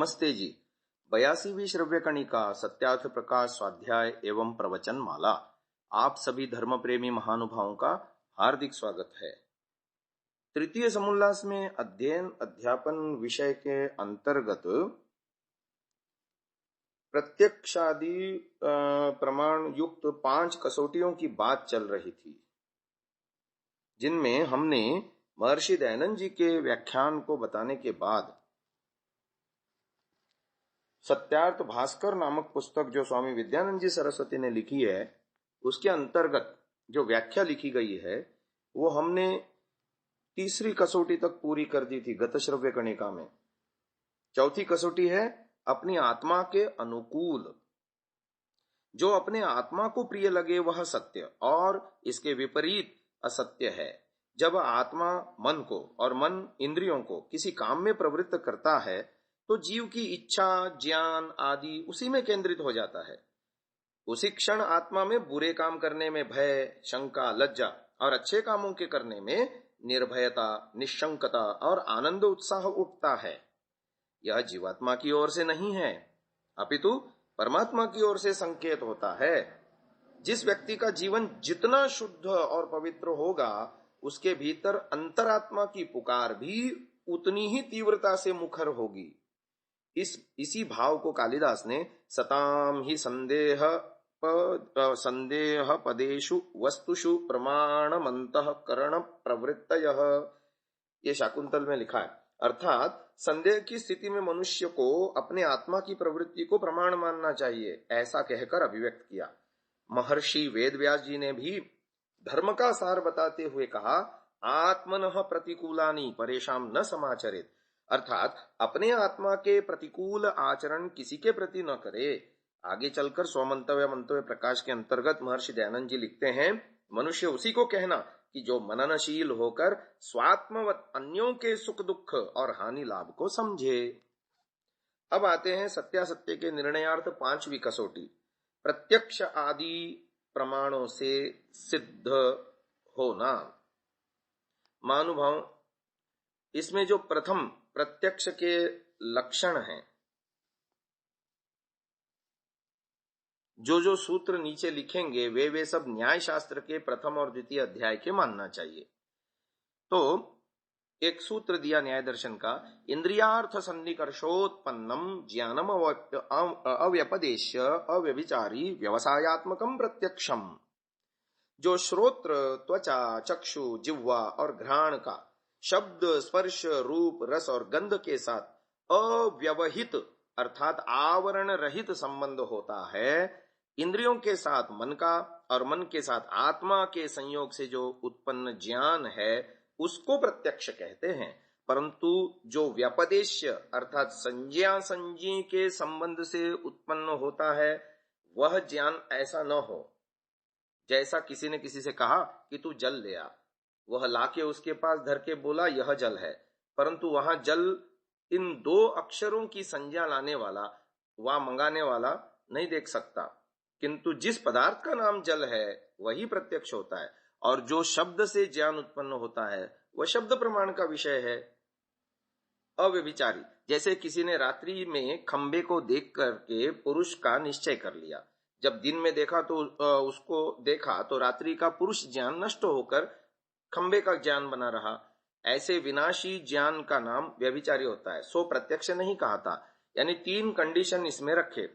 नमस्ते जी। 82वीं श्रव्य कणिका सत्यार्थ प्रकाश स्वाध्याय एवं प्रवचन माला। आप सभी धर्म प्रेमी महानुभावों का हार्दिक स्वागत है। तृतीय समुल्लास में अध्ययन अध्यापन विषय के अंतर्गत प्रत्यक्षादि प्रमाण युक्त 5 कसौटियों की बात चल रही थी, जिनमें हमने महर्षि दयानंद जी के व्याख्यान को बताने के बाद सत्यार्थ भास्कर नामक पुस्तक जो स्वामी विद्यानंद जी सरस्वती ने लिखी है, उसके अंतर्गत जो व्याख्या लिखी गई है वो हमने तीसरी कसौटी तक पूरी कर दी थी गत श्रव्य कणिका में। चौथी कसौटी है अपनी आत्मा के अनुकूल। जो अपने आत्मा को प्रिय लगे वह सत्य और इसके विपरीत असत्य है। जब आत्मा मन को और मन इंद्रियों को किसी काम में प्रवृत्त करता है तो जीव की इच्छा, ज्ञान आदि उसी में केंद्रित हो जाता है। उसी क्षण आत्मा में बुरे काम करने में भय, शंका, लज्जा और अच्छे कामों के करने में निर्भयता, निशंकता और आनंद उत्साह उठता है। यह जीवात्मा की ओर से नहीं है, अपितु परमात्मा की ओर से संकेत होता है। जिस व्यक्ति का जीवन जितना शुद्ध और पवित्र होगा, उसके भीतर अंतरात्मा की पुकार भी उतनी ही तीव्रता से मुखर होगी। इसी भाव को कालिदास ने सताम ही संदेह पदेषु वस्तुषु प्रमाणमंतःकरण प्रवृत्तयः, ये शाकुंतल में लिखा है। अर्थात संदेह की स्थिति में मनुष्य को अपने आत्मा की प्रवृत्ति को प्रमाण मानना चाहिए, ऐसा कहकर अभिव्यक्त किया। महर्षि वेदव्यास जी ने भी धर्म का सार बताते हुए कहा, आत्मनः प्रतिकूलानि परेशान न समाचरेत, अर्थात अपने आत्मा के प्रतिकूल आचरण किसी के प्रति न करे। आगे चलकर स्वमंतव्य मंतव्य प्रकाश के अंतर्गत महर्षि दयानंद जी लिखते हैं, मनुष्य उसी को कहना कि जो मननशील होकर स्वात्मवत अन्यों के सुख दुख और हानि लाभ को समझे। अब आते हैं सत्यासत्य के निर्णयार्थ 5वीं कसौटी, प्रत्यक्ष आदि प्रमाणों से सिद्ध होना। महानुभाव, इसमें जो प्रथम प्रत्यक्ष के लक्षण हैं, जो सूत्र नीचे लिखेंगे वे सब न्याय शास्त्र के प्रथम और द्वितीय अध्याय के मानना चाहिए। तो एक सूत्र दिया न्याय दर्शन का, इंद्रियार्थ सन्निकर्षोत्पन्नम ज्ञानम अव्यपदेश्य अव्यभिचारी व्यवसायात्मकम प्रत्यक्षम। जो श्रोत्र, त्वचा, चक्षु, जिह्वा और घ्राण का शब्द, स्पर्श, रूप, रस और गंध के साथ अव्यवहित अर्थात आवरण रहित संबंध होता है, इंद्रियों के साथ मन का और मन के साथ आत्मा के संयोग से जो उत्पन्न ज्ञान है उसको प्रत्यक्ष कहते हैं। परंतु जो व्यपदेश्य अर्थात संज्ञा संज्ञी के संबंध से उत्पन्न होता है वह ज्ञान ऐसा न हो। जैसा किसी ने किसी से कहा कि तू जल ले आ, वह लाके उसके पास धर के बोला यह जल है, परंतु वहां जल इन 2 अक्षरों की संज्ञा लाने वाला व मंगाने वाला नहीं देख सकता, किंतु जिस पदार्थ का नाम जल है वही प्रत्यक्ष होता है। और जो शब्द से ज्ञान उत्पन्न होता है वह शब्द प्रमाण का विषय है। अव्यभिचारी, जैसे किसी ने रात्रि में खंबे को देख करके पुरुष का निश्चय कर लिया, जब दिन में देखा तो उसको देखा तो रात्रि का पुरुष ज्ञान नष्ट होकर खंबे का ज्ञान बना रहा। ऐसे विनाशी ज्ञान का नाम व्यभिचारी होता है, सो प्रत्यक्ष नहीं कहा था। यानी 3 कंडीशन इसमें रखे,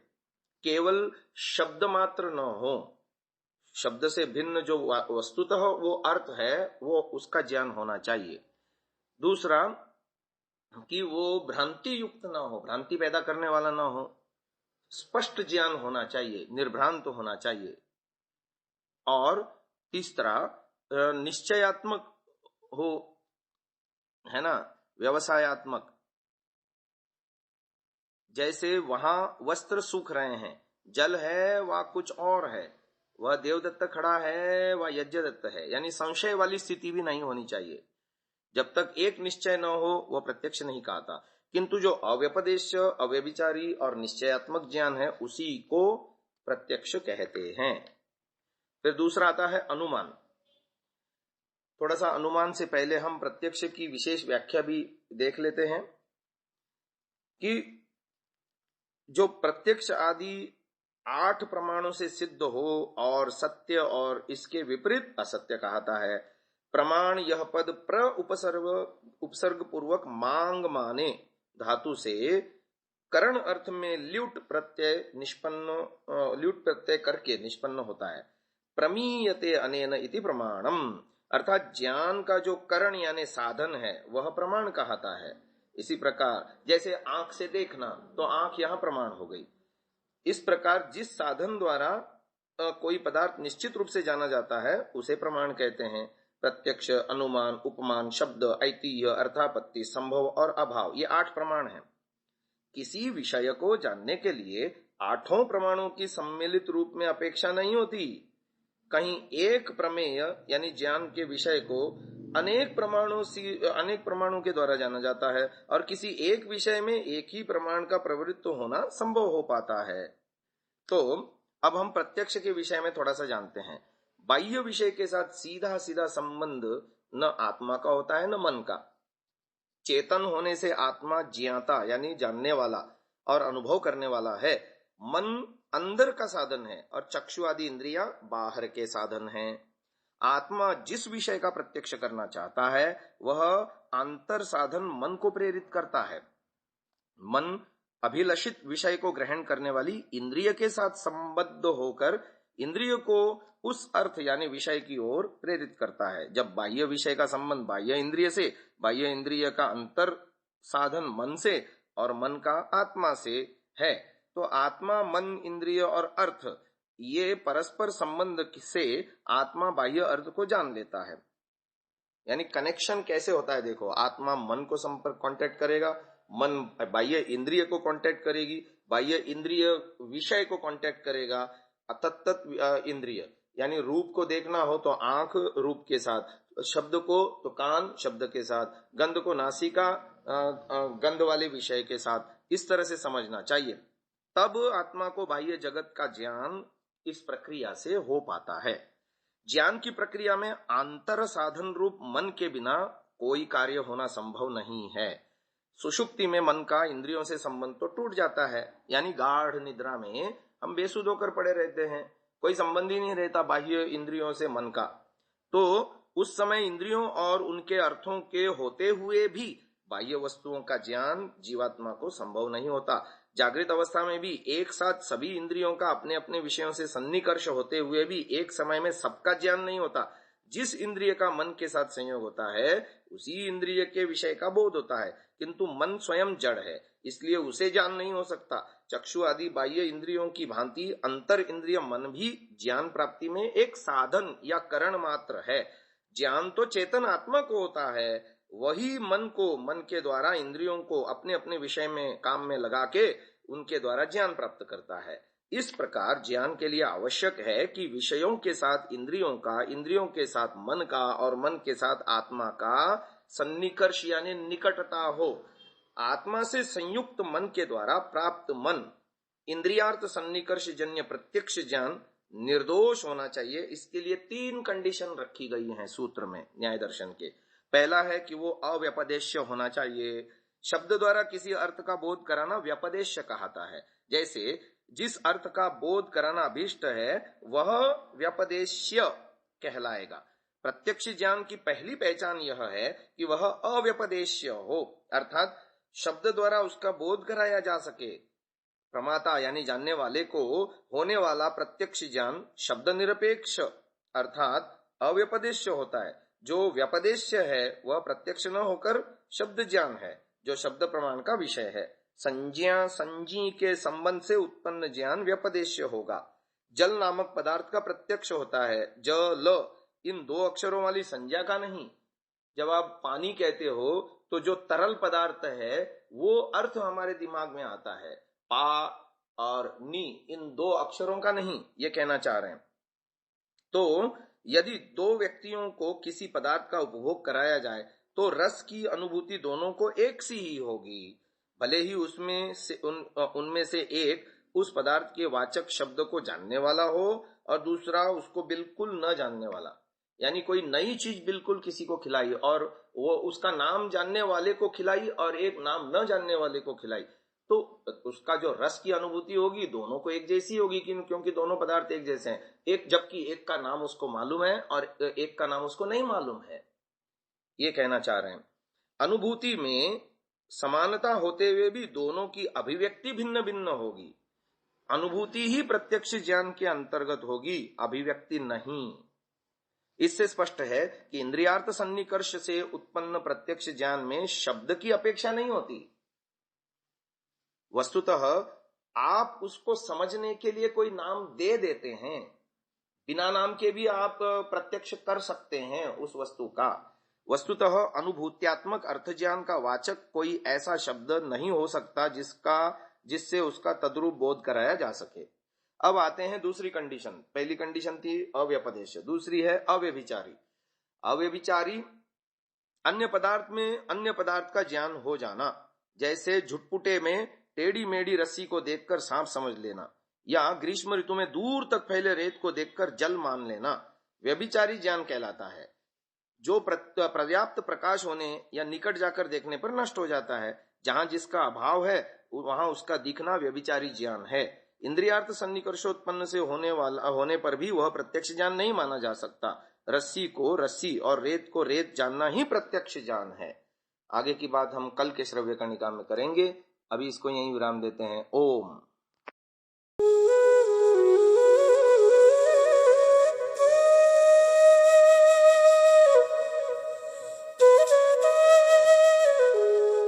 केवल शब्द मात्र न हो, शब्द से भिन्न जो वस्तुतः वो अर्थ है वो उसका ज्ञान होना चाहिए। दूसरा कि वो भ्रांति युक्त ना हो, भ्रांति पैदा करने वाला ना हो, स्पष्ट ज्ञान होना चाहिए, निर्भ्रांत होना चाहिए। और तीसरा निश्चयात्मक हो, है ना, व्यवसायात्मक। जैसे वहां वस्त्र सूख रहे हैं, जल है व कुछ और है, वह देवदत्त खड़ा है व यज्ञदत्त है, यानी संशय वाली स्थिति भी नहीं होनी चाहिए। जब तक एक निश्चय न हो वह प्रत्यक्ष नहीं कहा था। किंतु जो अव्यपदेश, अव्यभिचारी और निश्चयात्मक ज्ञान है उसी को प्रत्यक्ष कहते हैं। फिर दूसरा आता है अनुमान। थोड़ा सा अनुमान से पहले हम प्रत्यक्ष की विशेष व्याख्या भी देख लेते हैं कि जो प्रत्यक्ष आदि 8 प्रमाणों से सिद्ध हो और सत्य और इसके विपरीत असत्य कहता है। प्रमाण यह पद उपसर्ग पूर्वक मांग माने धातु से करण अर्थ में ल्युट प्रत्यय करके निष्पन्न होता है। प्रमीयते अनेन इति प्रमाणम, अर्थात ज्ञान का जो करण यानी साधन है वह प्रमाण कहता है। इसी प्रकार जैसे आंख से देखना, तो आंख यहां प्रमाण हो गई। इस प्रकार जिस साधन द्वारा कोई पदार्थ निश्चित रूप से जाना जाता है उसे प्रमाण कहते हैं। प्रत्यक्ष, अनुमान, उपमान, शब्द, ऐतिह्य, अर्थापत्ति, संभव और अभाव, ये 8 प्रमाण हैं। किसी विषय को जानने के लिए 8 प्रमाणों की सम्मिलित रूप में अपेक्षा नहीं होती। कहीं एक प्रमेय यानी ज्ञान के विषय को अनेक प्रमाणों के द्वारा जाना जाता है और किसी एक विषय में एक ही प्रमाण का प्रवृत्त होना संभव हो पाता है। तो अब हम प्रत्यक्ष के विषय में थोड़ा सा जानते हैं। बाह्य विषय के साथ सीधा सीधा संबंध न आत्मा का होता है न मन का। चेतन होने से आत्मा ज्ञाता यानी जानने वाला और अनुभव करने वाला है। मन अंदर का साधन है और चक्षु आदि इंद्रियां बाहर के साधन हैं। आत्मा जिस विषय का प्रत्यक्ष करना चाहता है वह अंतर साधन मन को प्रेरित करता है। मन अभिलषित विषय को ग्रहण करने वाली इंद्रिय के साथ संबद्ध होकर इंद्रिय को उस अर्थ यानी विषय की ओर प्रेरित करता है। जब बाह्य विषय का संबंध बाह्य इंद्रिय से, बाह्य इंद्रिय का अंतर साधन मन से और मन का आत्मा से है, तो आत्मा, मन, इंद्रिय और अर्थ ये परस्पर संबंध से आत्मा बाह्य अर्थ को जान लेता है। यानी कनेक्शन कैसे होता है देखो, आत्मा मन को संपर्क कांटेक्ट करेगा, मन बाह्य इंद्रिय को कांटेक्ट करेगी, बाह्य इंद्रिय विषय को कांटेक्ट करेगा, तत्त इंद्रिय यानी रूप को देखना हो तो आंख रूप के साथ, शब्द को तो कान शब्द के साथ, गंध को नासिका गंध वाले विषय के साथ, इस तरह से समझना चाहिए। तब आत्मा को बाह्य जगत का ज्ञान इस प्रक्रिया से हो पाता है। ज्ञान की प्रक्रिया में अंतर साधन रूप मन के बिना कोई कार्य होना संभव नहीं है। सुषुप्ति में मन का इंद्रियों से संबंध तो टूट जाता है, यानी गाढ़ निद्रा में हम बेसुध होकर पड़े रहते हैं, कोई संबंध ही नहीं रहता बाह्य इंद्रियों से मन का। तो उस समय इंद्रियों और उनके अर्थों के होते हुए भी बाह्य वस्तुओं का ज्ञान जीवात्मा को संभव नहीं होता। जागृत अवस्था में भी एक साथ सभी इंद्रियों का अपने अपने विषयों से सन्निकर्ष होते हुए भी एक समय में सबका ज्ञान नहीं होता। जिस इंद्रिय का मन के साथ संयोग होता है उसी इंद्रिय के विषय का बोध होता है, किंतु मन स्वयं जड़ है इसलिए उसे ज्ञान नहीं हो सकता। चक्षु आदि बाह्य इंद्रियों की भांति अंतर इंद्रिय मन भी ज्ञान प्राप्ति में एक साधन या करण मात्र है। ज्ञान तो चेतन आत्मा को होता है, वही मन को, मन के द्वारा इंद्रियों को अपने अपने विषय में काम में लगा के उनके द्वारा ज्ञान प्राप्त करता है। इस प्रकार ज्ञान के लिए आवश्यक है कि विषयों के साथ इंद्रियों का, इंद्रियों के साथ मन का और मन के साथ आत्मा का सन्निकर्ष यानी निकटता हो। आत्मा से संयुक्त मन के द्वारा प्राप्त मन इंद्रियार्थ सन्निकर्ष जन्य प्रत्यक्ष ज्ञान निर्दोष होना चाहिए। इसके लिए 3 कंडीशन रखी गई हैं सूत्र में न्याय दर्शन के। पहला है कि वो अव्यपदेश्य होना चाहिए। शब्द द्वारा किसी अर्थ का बोध कराना व्यपदेश्य कहता है। जैसे जिस अर्थ का बोध कराना अभीष्ट है वह व्यपदेश्य कहलाएगा। प्रत्यक्ष ज्ञान की पहली पहचान यह है कि वह अव्यपदेश्य हो, अर्थात शब्द द्वारा उसका बोध कराया जा सके। प्रमाता यानी जानने वाले को होने वाला प्रत्यक्ष ज्ञान शब्द निरपेक्ष अर्थात अव्यपदेश्य होता है। जो व्यपदेश्य है वह प्रत्यक्ष न होकर शब्द ज्ञान है जो शब्द प्रमाण का विषय है। संज्ञा संजी के संबंध से उत्पन्न ज्ञान व्यपदेश्य होगा। जल नामक पदार्थ का प्रत्यक्ष होता है, जल इन 2 अक्षरों वाली संज्ञा का नहीं। जब आप पानी कहते हो तो जो तरल पदार्थ है वो अर्थ हमारे दिमाग में आता है, पा और नी इन 2 अक्षरों का नहीं, ये कहना चाह रहे हैं। तो यदि 2 व्यक्तियों को किसी पदार्थ का उपभोग कराया जाए तो रस की अनुभूति दोनों को एक सी ही होगी, भले ही उनमें से एक उस पदार्थ के वाचक शब्द को जानने वाला हो और दूसरा उसको बिल्कुल न जानने वाला। यानी कोई नई चीज बिल्कुल किसी को खिलाई और वो उसका नाम जानने वाले को खिलाई और एक नाम न जानने वाले को खिलाई, तो उसका जो रस की अनुभूति होगी दोनों को एक जैसी होगी, क्योंकि दोनों पदार्थ एक जैसे हैं। एक जबकि एक का नाम उसको मालूम है और एक का नाम उसको नहीं मालूम है, ये कहना चाह रहे हैं। अनुभूति में समानता होते हुए भी दोनों की अभिव्यक्ति भिन्न भिन्न होगी। अनुभूति ही प्रत्यक्ष ज्ञान के अंतर्गत होगी, अभिव्यक्ति नहीं। इससे स्पष्ट है कि इंद्रियार्थ सन्निकर्ष से उत्पन्न प्रत्यक्ष ज्ञान में शब्द की अपेक्षा नहीं होती। वस्तुतः आप उसको समझने के लिए कोई नाम दे देते हैं, बिना नाम के भी आप प्रत्यक्ष कर सकते हैं उस वस्तु का। वस्तुतः अनुभूत्यात्मक अर्थ ज्ञान का वाचक कोई ऐसा शब्द नहीं हो सकता जिससे उसका तद्रूप बोध कराया जा सके। अब आते हैं दूसरी कंडीशन। पहली कंडीशन थी अव्यपदेश, दूसरी है अव्यभिचारी। अव्यभिचारी अन्य पदार्थ में अन्य पदार्थ का ज्ञान हो जाना, जैसे झुटपुटे में टेढ़ी मेढ़ी रस्सी को देखकर सांप समझ लेना, या ग्रीष्म ऋतु में दूर तक फैले रेत को देखकर जल मान लेना, व्यभिचारी ज्ञान कहलाता है, जो पर्याप्त प्रकाश होने या निकट जाकर देखने पर नष्ट हो जाता है। जहां जिसका अभाव है वहां उसका दिखना व्यभिचारी ज्ञान है। इंद्रियार्थ सन्निकर्षोत्पन्न से होने पर भी वह प्रत्यक्ष ज्ञान नहीं माना जा सकता। रस्सी को रस्सी और रेत को रेत जानना ही प्रत्यक्ष ज्ञान है। आगे की बात हम कल के श्रव्य कणिका में करेंगे। अभी इसको यहीं विराम देते हैं। ओम।